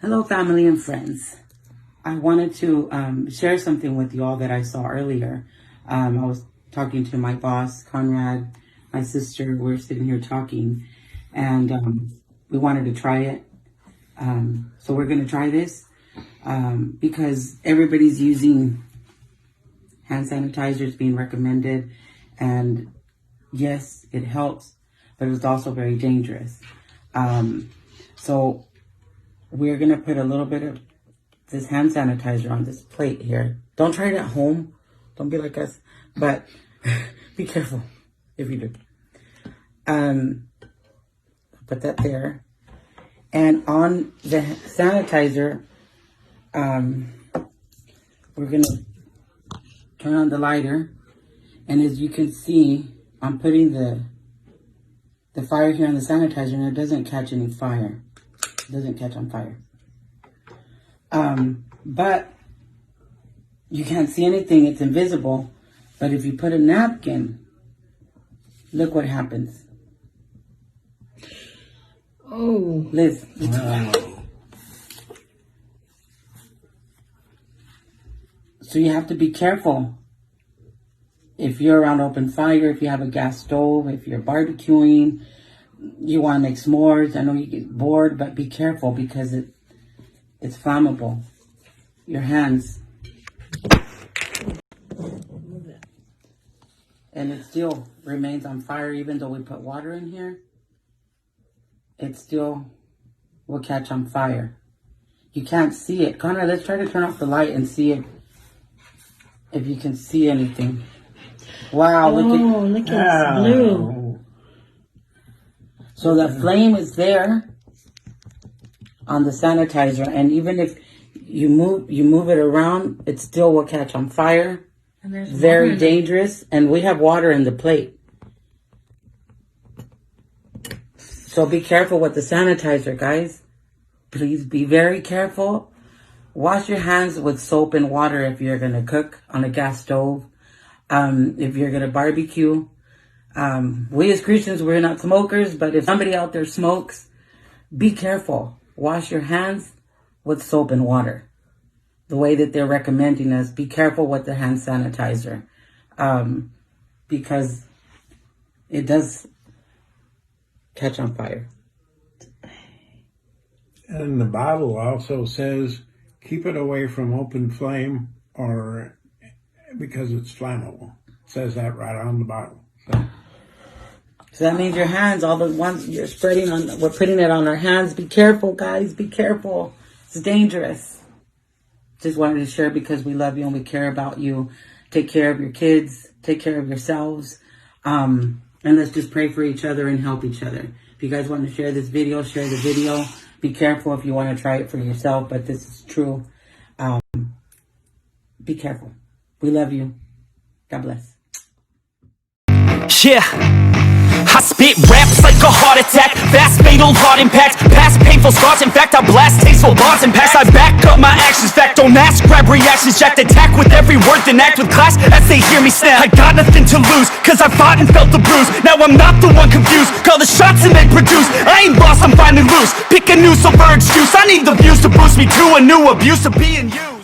Hello, family and friends. I wanted to share something with you all that I saw earlier. I was talking to my boss, Conrad, my sister. We're sitting here talking, and we wanted to try it. So we're going to try this because everybody's using hand sanitizers being recommended. And yes, it helps, but it's also very dangerous. So we're going to put a little bit of this hand sanitizer on this plate here. Don't try it at home. Don't be like us, but be careful if you do. Put that there. And on the sanitizer, we're going to turn on the lighter. And as you can see, I'm putting the fire here on the sanitizer, and it doesn't catch any fire. It doesn't catch on fire. But you can't see anything. It's invisible. But if you put a napkin, look what happens. Oh. Liz. Wow. So you have to be careful. If you're around open fire, if you have a gas stove, if you're barbecuing, you want to make s'mores. I know you get bored, but be careful because it's flammable. Your hands. And it still remains on fire even though we put water in here. It still will catch on fire. You can't see it. Conrad, let's try to turn off the light and see if you can see anything. Wow, look at it's blue. So the flame is there on the sanitizer, and even if you move it around, it still will catch on fire. And there's very dangerous, and we have water in the plate. So be careful with the sanitizer, guys. Please be very careful. Wash your hands with soap and water if you're going to cook on a gas stove. If you're going to barbecue. We as Christians, we're not smokers, but if somebody out there smokes, be careful. Wash your hands with soap and water. The way that they're recommending us, be careful with the hand sanitizer. Because it does catch on fire. And the bottle also says, keep it away from open flame or because it's flammable. It says that right on the bottle. So that means your hands, all the ones you're spreading on, we're putting it on our hands. Be careful, guys. Be careful. It's dangerous. Just wanted to share because we love you and we care about you. Take care of your kids. Take care of yourselves. And let's just pray for each other and help each other. If you guys want to share this video, share the video. Be careful if you want to try it for yourself, but this is true. Be careful. We love you. God bless. Yeah, I spit raps like a heart attack. Fast, fatal, heart impact. Past painful scars. In fact, I blast tasteful bars and packs. I back up my actions. Fact, don't ask, grab reactions. Jacked attack with every word, then act with class as they hear me snap. I got nothing to lose, cause I fought and felt the bruise. Now I'm not the one confused. Call the shots and they produce. I ain't lost, I'm finally loose. Pick a new subvert juice. I need the views to boost me to a new abuse of being you.